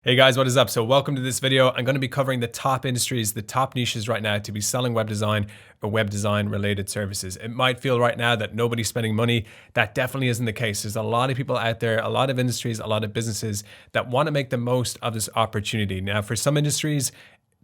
Hey guys, what is up? So welcome to this video. I'm going to be covering the top industries, the top niches right now to be selling web design or web design related services. It might feel right now that nobody's spending money. That definitely isn't the case. There's a lot of people out there, a lot of industries, a lot of businesses that want to make the most of this opportunity. Now, for some industries,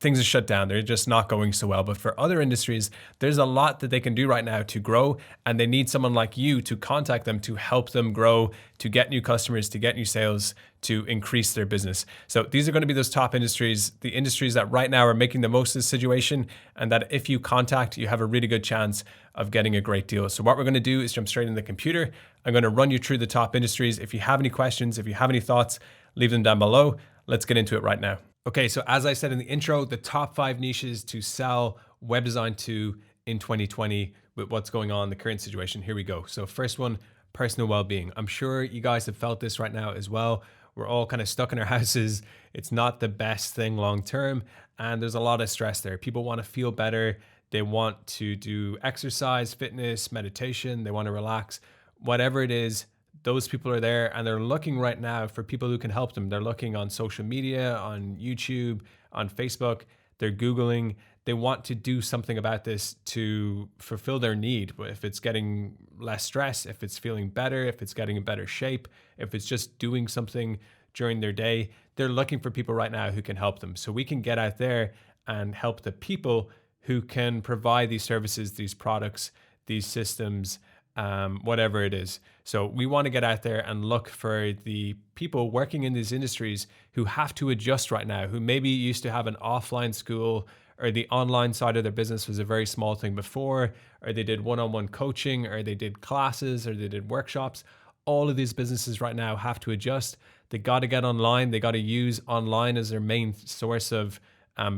things are shut down. They're just not going so well. But for other industries, there's a lot that they can do right now to grow. And they need someone like you to contact them to help them grow, to get new customers, to get new sales, to increase their business. So these are going to be those top industries, the industries that right now are making the most of the situation. And that if you contact, you have a really good chance of getting a great deal. So what we're going to do is jump straight in the computer. I'm going to run you through the top industries. If you have any questions, if you have any thoughts, leave them down below. Let's get into it right now. Okay, so as I said in the intro, the top 5 niches to sell web design to in 2020 with what's going on in the current situation. Here we go. So first one, personal well-being. I'm sure you guys have felt this right now as well. We're all kind of stuck in our houses. It's not the best thing long term, and there's a lot of stress there. People want to feel better. They want to do exercise, fitness, meditation. They want to relax. Whatever it is, those people are there and they're looking right now for people who can help them. They're looking on social media, on YouTube, on Facebook. They're Googling. They want to do something about this to fulfill their need. If it's getting less stress, if it's feeling better, if it's getting in better shape, if it's just doing something during their day, they're looking for people right now who can help them. So we can get out there and help the people who can provide these services, these products, these systems, whatever it is. So we want to get out there and look for the people working in these industries who have to adjust right now, who maybe used to have an offline school, or the online side of their business was a very small thing before, or they did one-on-one coaching, or they did classes, or they did workshops. All of these businesses right now have to adjust. They got to get online. They got to use online as their main source of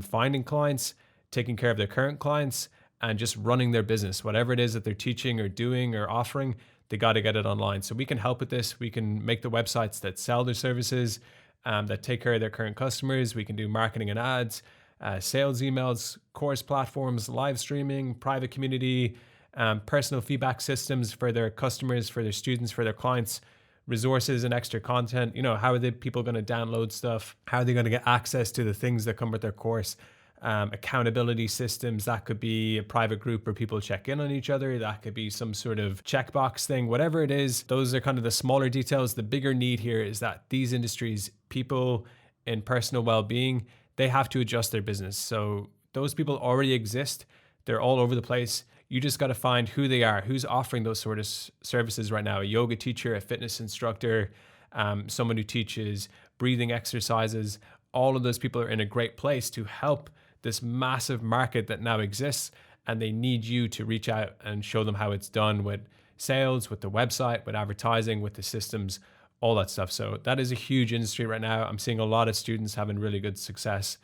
finding clients, taking care of their current clients, and just running their business. Whatever it is that they're teaching or doing or offering, they got to get it online. So we can help with this. We can make the websites that sell their services, that take care of their current customers. We can do marketing and ads, sales emails, course platforms, live streaming, private community, personal feedback systems for their customers, for their students, for their clients, resources and extra content. You know, how are the people going to download stuff? How are they going to get access to the things that come with their course? Accountability systems. That could be a private group where people check in on each other. That could be some sort of checkbox thing, whatever it is. Those are kind of the smaller details. The bigger need here is that these industries, people in personal well-being, they have to adjust their business. So those people already exist. They're all over the place. You just got to find who they are, who's offering those sort of services right now. A yoga teacher, a fitness instructor, someone who teaches breathing exercises. All of those people are in a great place to help this massive market that now exists, and they need you to reach out and show them how it's done with sales, with the website, with advertising, with the systems, all that stuff. So that is a huge industry right now. I'm seeing a lot of students having really good success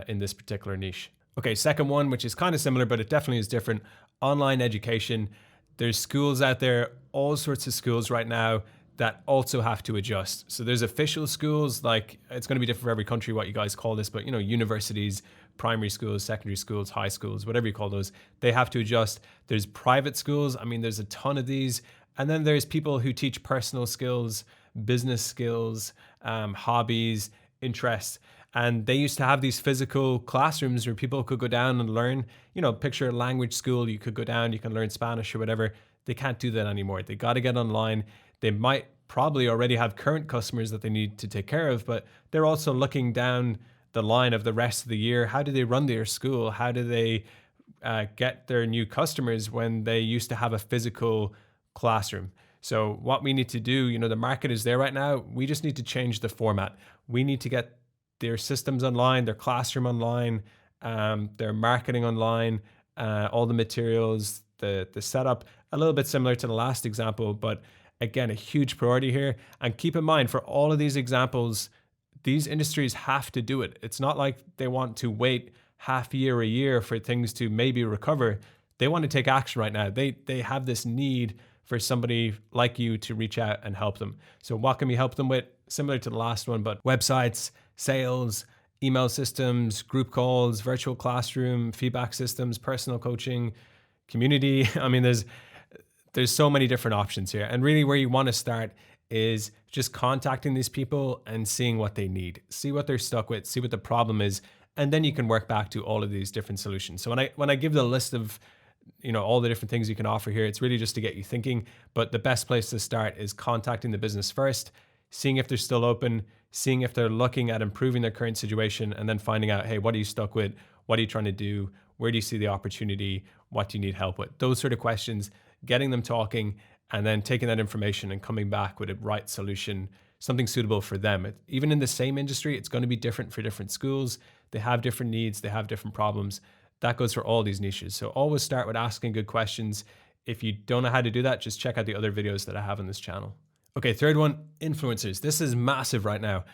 in this particular niche. Okay, second one, which is kind of similar, but it definitely is different, online education. There's schools out there, all sorts of schools right now that also have to adjust. So there's official schools, like it's going to be different for every country what you guys call this, but you know, universities, primary schools, secondary schools, high schools, whatever you call those, they have to adjust. There's private schools. I mean, there's a ton of these. And then there's people who teach personal skills, business skills, hobbies, interests. And they used to have these physical classrooms where people could go down and learn, you know, picture a language school. You could go down, you can learn Spanish or whatever. They can't do that anymore. They got to get online. They might probably already have current customers that they need to take care of, but they're also looking down the line of the rest of the year. How do they run their school? How do they get their new customers when they used to have a physical classroom? So what we need to do, you know, the market is there right now. We just need to change the format. We need to get their systems online, their classroom online, their marketing online, all the materials, the setup, a little bit similar to the last example, but again, a huge priority here. And keep in mind, for all of these examples, these industries have to do it. It's not like they want to wait half a year, a year for things to maybe recover. They want to take action right now. They have this need for somebody like you to reach out and help them. So what can we help them with? Similar to the last one, but websites, sales, email systems, group calls, virtual classroom, feedback systems, personal coaching, community. I mean, there's so many different options here. And really where you want to start is just contacting these people and seeing what they need, see what they're stuck with, see what the problem is, and then you can work back to all of these different solutions. So when I give the list of all the different things you can offer here, it's really just to get you thinking. But the best place to start is contacting the business first, seeing if they're still open, seeing if they're looking at improving their current situation, and then finding out, hey, what are you stuck with? What are you trying to do? Where do you see the opportunity? What do you need help with? Those sort of questions, getting them talking, and then taking that information and coming back with a right solution, something suitable for them. Even in the same industry, it's going to be different for different schools. They have different needs, they have different problems. That goes for all these niches. So always start with asking good questions. If you don't know how to do that, just check out the other videos that I have on this channel. Okay, third one, influencers. This is massive right now.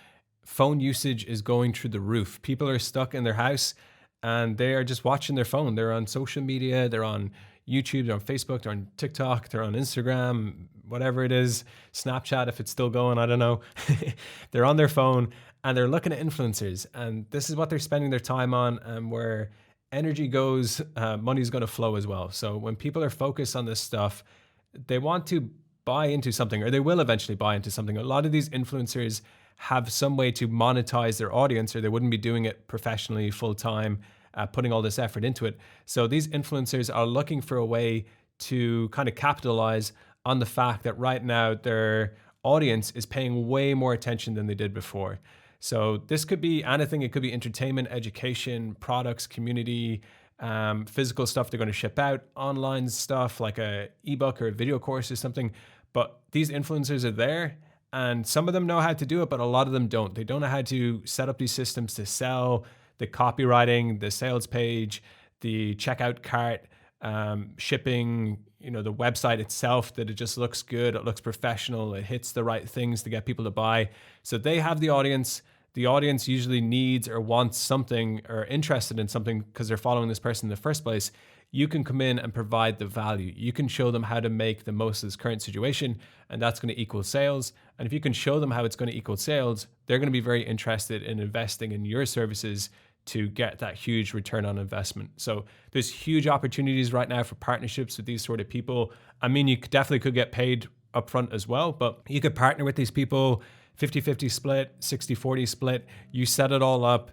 Phone usage is going through the roof. People are stuck in their house and they are just watching their phone. They're on social media, they're on YouTube, they're on Facebook, they're on TikTok, they're on Instagram, whatever it is, Snapchat, if it's still going, I don't know. They're on their phone and they're looking at influencers, and this is what they're spending their time on, and where energy goes, money's going to flow as well. So when people are focused on this stuff, they want to buy into something, or they will eventually buy into something. A lot of these influencers have some way to monetize their audience, or they wouldn't be doing it professionally full time, putting all this effort into it. So these influencers are looking for a way to kind of capitalize on the fact that right now their audience is paying way more attention than they did before. So this could be anything. It could be entertainment, education, products, community, physical stuff they're going to ship out, online stuff like a ebook or a video course or something. But these influencers are there, and some of them know how to do it, but a lot of them don't. They don't know how to set up these systems to sell, the copywriting, the sales page, the checkout cart, shipping, the website itself, that it just looks good, it looks professional, it hits the right things to get people to buy. So they have the audience. The audience usually needs or wants something or interested in something because they're following this person in the first place. You can come in and provide the value. You can show them how to make the most of this current situation, and that's going to equal sales. And if you can show them how it's going to equal sales, they're going to be very interested in investing in your services to get that huge return on investment. So there's huge opportunities right now for partnerships with these sort of people. I mean, you definitely could get paid upfront as well, but you could partner with these people, 50-50 split, 60-40 split. You set it all up.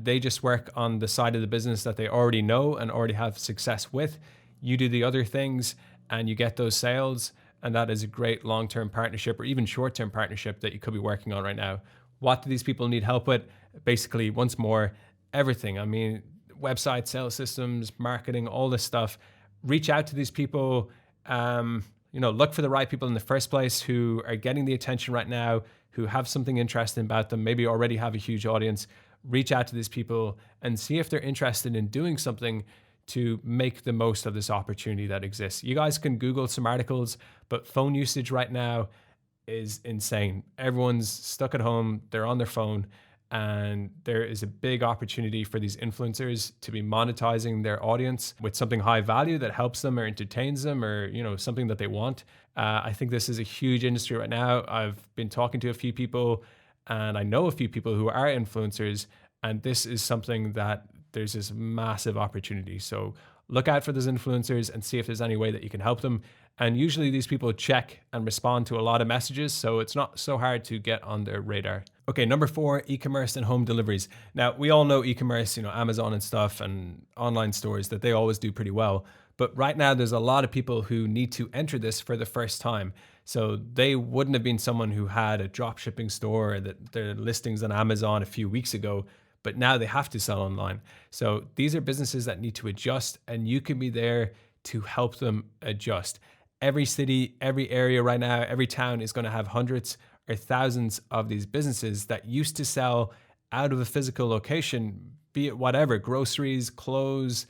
They just work on the side of the business that they already know and already have success with. You do the other things and you get those sales. And that is a great long-term partnership, or even short-term partnership, that you could be working on right now. What do these people need help with? Basically, once more, everything. I mean, website, sales systems, marketing, all this stuff. Reach out to these people. Look for the right people in the first place who are getting the attention right now, who have something interesting about them, maybe already have a huge audience. Reach out to these people and see if they're interested in doing something to make the most of this opportunity that exists. You guys can Google some articles, but phone usage right now is insane. Everyone's stuck at home, they're on their phone, and there is a big opportunity for these influencers to be monetizing their audience with something high value that helps them or entertains them, or something that they want. I think this is a huge industry right now. I've been talking to a few people, and I know a few people who are influencers, and this is something that there's this massive opportunity. So look out for those influencers and see if there's any way that you can help them. And usually these people check and respond to a lot of messages, so it's not so hard to get on their radar. Okay, number 4, e-commerce and home deliveries. Now, we all know e-commerce, Amazon and stuff and online stores, that they always do pretty well. But right now, there's a lot of people who need to enter this for the first time. So they wouldn't have been someone who had a drop shipping store, that their listings on Amazon a few weeks ago, but now they have to sell online. So these are businesses that need to adjust, and you can be there to help them adjust. Every city, every area right now, every town is going to have hundreds or thousands of these businesses that used to sell out of a physical location, be it whatever, groceries, clothes,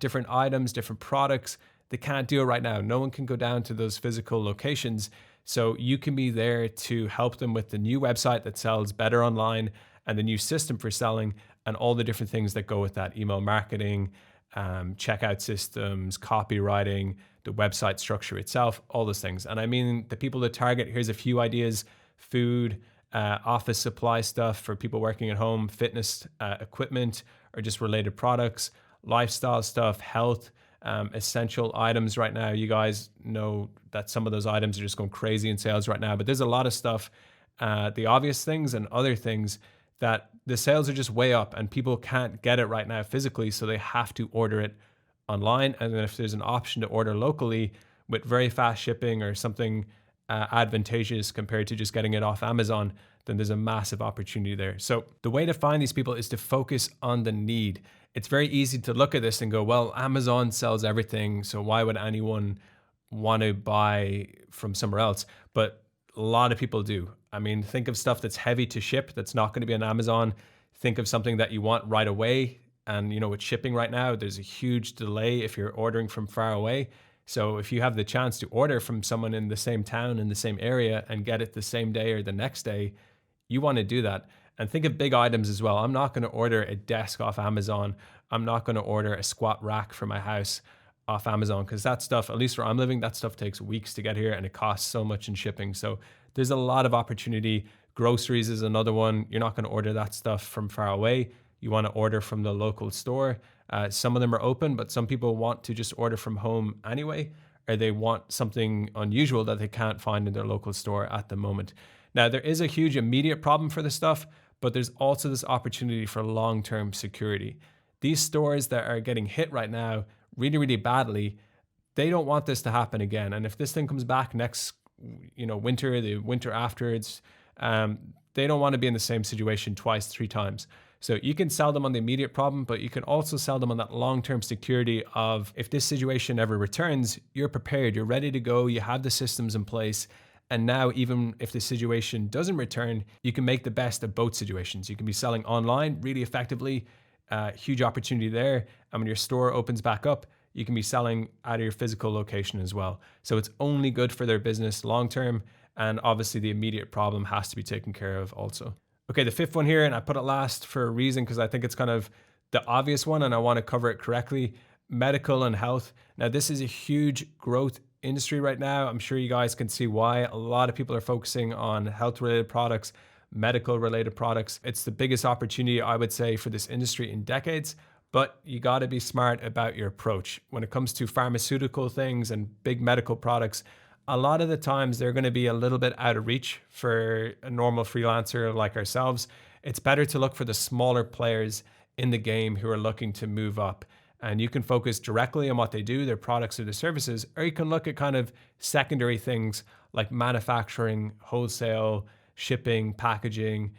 different items, different products. They can't do it right now. No one can go down to those physical locations. So you can be there to help them with the new website that sells better online, and the new system for selling, and all the different things that go with that: email marketing, checkout systems, copywriting, the website structure itself, all those things. And I mean, the people to target, here's a few ideas: food, office supply stuff for people working at home, fitness equipment or just related products, lifestyle stuff, health, essential items right now. You guys know that some of those items are just going crazy in sales right now, but there's a lot of stuff, the obvious things and other things that the sales are just way up and people can't get it right now physically, so they have to order it online. And then if there's an option to order locally with very fast shipping or something advantageous compared to just getting it off Amazon, then there's a massive opportunity there. So the way to find these people is to focus on the need. It's very easy to look at this and go, well, Amazon sells everything, so why would anyone want to buy from somewhere else? But a lot of people do. I mean, think of stuff that's heavy to ship that's not going to be on Amazon. Think of something that you want right away. And with shipping right now, there's a huge delay if you're ordering from far away. So if you have the chance to order from someone in the same town, in the same area, and get it the same day or the next day, you want to do that. And think of big items as well. I'm not going to order a desk off Amazon. I'm not going to order a squat rack for my house off Amazon, because that stuff, at least where I'm living, that stuff takes weeks to get here and it costs so much in shipping. So there's a lot of opportunity. Groceries is another one. You're not going to order that stuff from far away. You want to order from the local store. Some of them are open, but some people want to just order from home anyway, or they want something unusual that they can't find in their local store at the moment. Now, there is a huge immediate problem for this stuff, but there's also this opportunity for long-term security. These stores that are getting hit right now really, really badly, they don't want this to happen again. And if this thing comes back next, winter, the winter afterwards, they don't want to be in the same situation twice, 3 times. So you can sell them on the immediate problem, but you can also sell them on that long-term security of, if this situation ever returns, you're prepared, you're ready to go, you have the systems in place. And now, even if the situation doesn't return, you can make the best of both situations. You can be selling online really effectively, huge opportunity there. And when your store opens back up, you can be selling out of your physical location as well. So it's only good for their business long-term. And obviously the immediate problem has to be taken care of also. Okay, the 5th one here, and I put it last for a reason because I think it's kind of the obvious one and I want to cover it correctly. Medical and health. Now, this is a huge growth industry right now. I'm sure you guys can see why. A lot of people are focusing on health-related products, medical-related products. It's the biggest opportunity, I would say, for this industry in decades. But you got to be smart about your approach. When it comes to pharmaceutical things and big medical products, a lot of the times they're going to be a little bit out of reach for a normal freelancer like ourselves. It's better to look for the smaller players in the game who are looking to move up. And you can focus directly on what they do, their products or their services, or you can look at kind of secondary things like manufacturing, wholesale, shipping, packaging,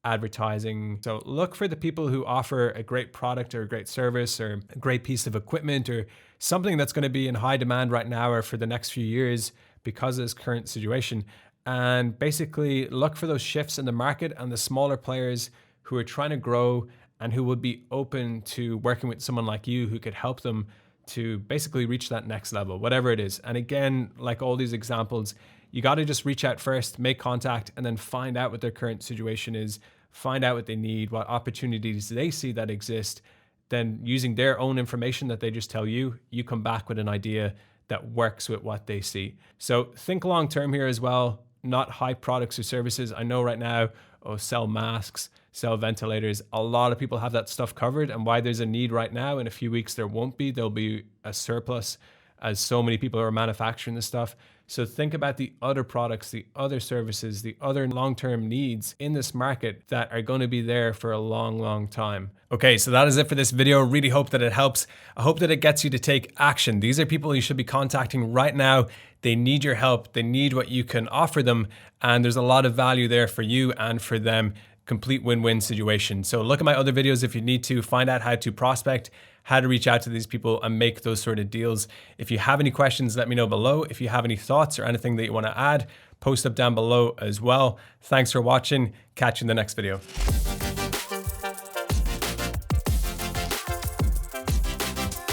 advertising. So look for the people who offer a great product or a great service or a great piece of equipment or something that's going to be in high demand right now or for the next few years because of this current situation. And basically look for those shifts in the market and the smaller players who are trying to grow and who would be open to working with someone like you who could help them to basically reach that next level, whatever it is. And again, like all these examples, you got to just reach out first, make contact, and then find out what their current situation is, find out what they need, what opportunities they see that exist. Then using their own information that they just tell you, you come back with an idea that works with what they see. So think long term here as well, not hype products or services. I know right now, sell masks, sell ventilators. A lot of people have that stuff covered, and why there's a need right now, in a few weeks there won't be. There'll be a surplus as so many people are manufacturing this stuff. So think about the other products, the other services, the other long-term needs in this market that are going to be there for a long, long time. Okay, so that is it for this video. Really hope that it helps. I hope that it gets you to take action. These are people you should be contacting right now. They need your help. They need what you can offer them. And there's a lot of value there for you and for them. Complete win-win situation. So look at my other videos if you need to find out how to prospect, how to reach out to these people and make those sort of deals. If you have any questions, let me know below. If you have any thoughts or anything that you want to add, post up down below as well. Thanks for watching. Catch you in the next video.